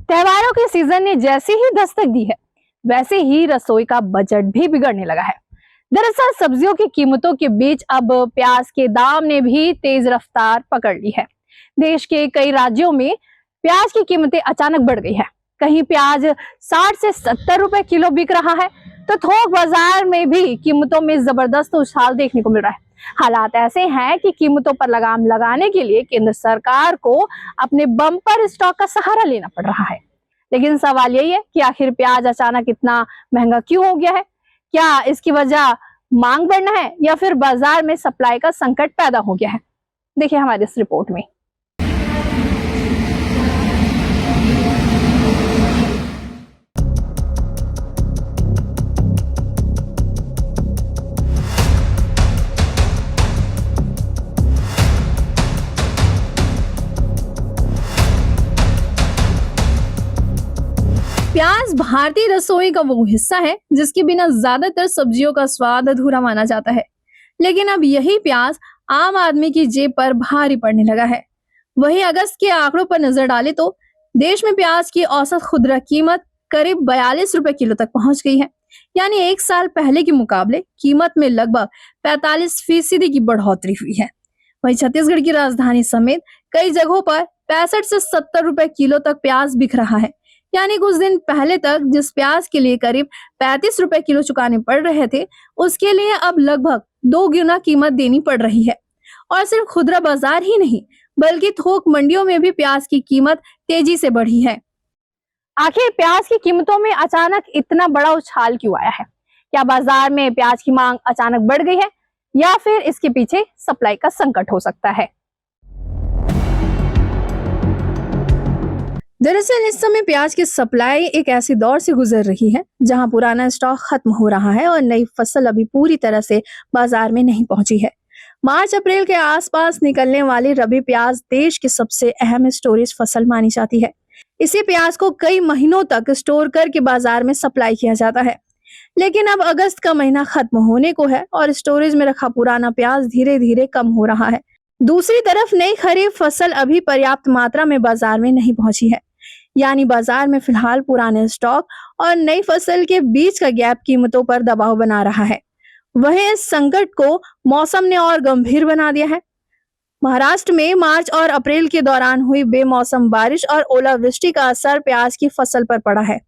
त्योहारों के सीजन ने जैसे ही दस्तक दी है, वैसे ही रसोई का बजट भी बिगड़ने लगा है। दरअसल सब्जियों की कीमतों के बीच अब प्याज के दाम ने भी तेज रफ्तार पकड़ ली है। देश के कई राज्यों में प्याज की कीमतें अचानक बढ़ गई है। कहीं प्याज 60 से 70 रुपए किलो बिक रहा है, तो थोक बाजार में भी कीमतों में जबरदस्त उछाल देखने को मिल रहा है। हालात ऐसे हैं कि कीमतों पर लगाम लगाने के लिए केंद्र सरकार को अपने बम्पर स्टॉक का सहारा लेना पड़ रहा है। लेकिन सवाल यही है कि आखिर प्याज अचानक इतना महंगा क्यों हो गया है? क्या इसकी वजह मांग बढ़ना है या फिर बाजार में सप्लाई का संकट पैदा हो गया है? देखिए हमारी इस रिपोर्ट में। प्याज भारतीय रसोई का वो हिस्सा है जिसके बिना ज्यादातर सब्जियों का स्वाद अधूरा माना जाता है। लेकिन अब यही प्याज आम आदमी की जेब पर भारी पड़ने लगा है। वहीं अगस्त के आंकड़ों पर नजर डाले तो देश में प्याज की औसत खुदरा कीमत करीब 42 रुपए किलो तक पहुंच गई है। यानी एक साल पहले के मुकाबले कीमत में लगभग 45% की बढ़ोतरी हुई है। वहीं छत्तीसगढ़ की राजधानी समेत कई जगहों पर 65 से 70 रुपए किलो तक प्याज बिक रहा है। यानी कुछ दिन पहले तक जिस प्याज के लिए करीब 35 रुपए किलो चुकाने पड़ रहे थे, उसके लिए अब लगभग 2 गुना कीमत देनी पड़ रही है। और सिर्फ खुदरा बाजार ही नहीं, बल्कि थोक मंडियों में भी प्याज की कीमत तेजी से बढ़ी है। आखिर प्याज की कीमतों में अचानक इतना बड़ा उछाल क्यों आया है? क्या बाजार में प्याज की मांग अचानक बढ़ गई है या फिर इसके पीछे सप्लाई का संकट हो सकता है? दरअसल इस समय प्याज की सप्लाई एक ऐसे दौर से गुजर रही है जहां पुराना स्टॉक खत्म हो रहा है और नई फसल अभी पूरी तरह से बाजार में नहीं पहुंची है। मार्च अप्रैल के आसपास निकलने वाली रबी प्याज देश की सबसे अहम स्टोरेज फसल मानी जाती है। इसी प्याज को कई महीनों तक स्टोर करके बाजार में सप्लाई किया जाता है। लेकिन अब अगस्त का महीना खत्म होने को है और स्टोरेज में रखा पुराना प्याज धीरे धीरे कम हो रहा है। दूसरी तरफ नई खरीफ फसल अभी पर्याप्त मात्रा में बाजार में नहीं पहुंची है। यानी बाजार में फिलहाल पुराने स्टॉक और नई फसल के बीच का गैप कीमतों पर दबाव बना रहा है। वहीं इस संकट को मौसम ने और गंभीर बना दिया है। महाराष्ट्र में मार्च और अप्रैल के दौरान हुई बेमौसम बारिश और ओलावृष्टि का असर प्याज की फसल पर पड़ा है।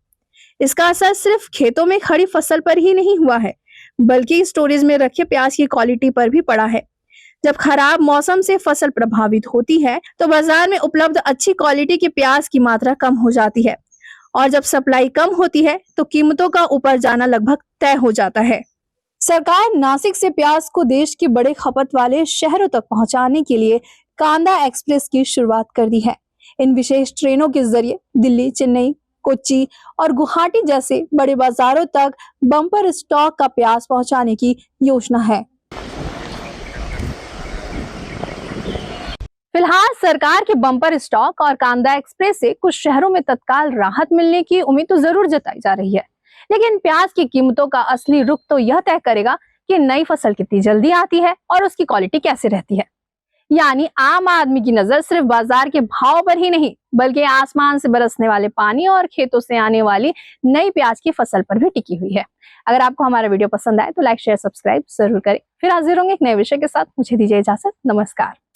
इसका असर सिर्फ खेतों में खड़ी फसल पर ही नहीं हुआ है, बल्कि स्टोरेज में रखे प्याज की क्वालिटी पर भी पड़ा है। जब खराब मौसम से फसल प्रभावित होती है तो बाजार में उपलब्ध अच्छी क्वालिटी के प्याज की मात्रा कम हो जाती है और जब सप्लाई कम होती है तो कीमतों का ऊपर जाना लगभग तय हो जाता है। सरकार नासिक से प्याज को देश के बड़े खपत वाले शहरों तक पहुंचाने के लिए कांदा एक्सप्रेस की शुरुआत कर दी है। इन विशेष ट्रेनों के जरिए दिल्ली, चेन्नई, कोच्चि और गुवाहाटी जैसे बड़े बाजारों तक बम्पर स्टॉक का प्याज पहुंचाने की योजना है। फिलहाल सरकार के बम्पर स्टॉक और कांदा एक्सप्रेस से कुछ शहरों में तत्काल राहत मिलने की उम्मीद तो जरूर जताई जा रही है। लेकिन प्याज की कीमतों का असली रुख तो यह तय करेगा कि नई फसल कितनी जल्दी आती है और उसकी क्वालिटी कैसे रहती है। यानी आम आदमी की नजर सिर्फ बाजार के भाव पर ही नहीं, बल्कि आसमान से बरसने वाले पानी और खेतों से आने वाली नई प्याज की फसल पर भी टिकी हुई है। अगर आपको हमारा वीडियो पसंद आए तो लाइक, शेयर, सब्सक्राइब जरूर करें। फिर हाजिर होंगे एक नए विषय के साथ। मुझे दीजिए इजाजत। नमस्कार।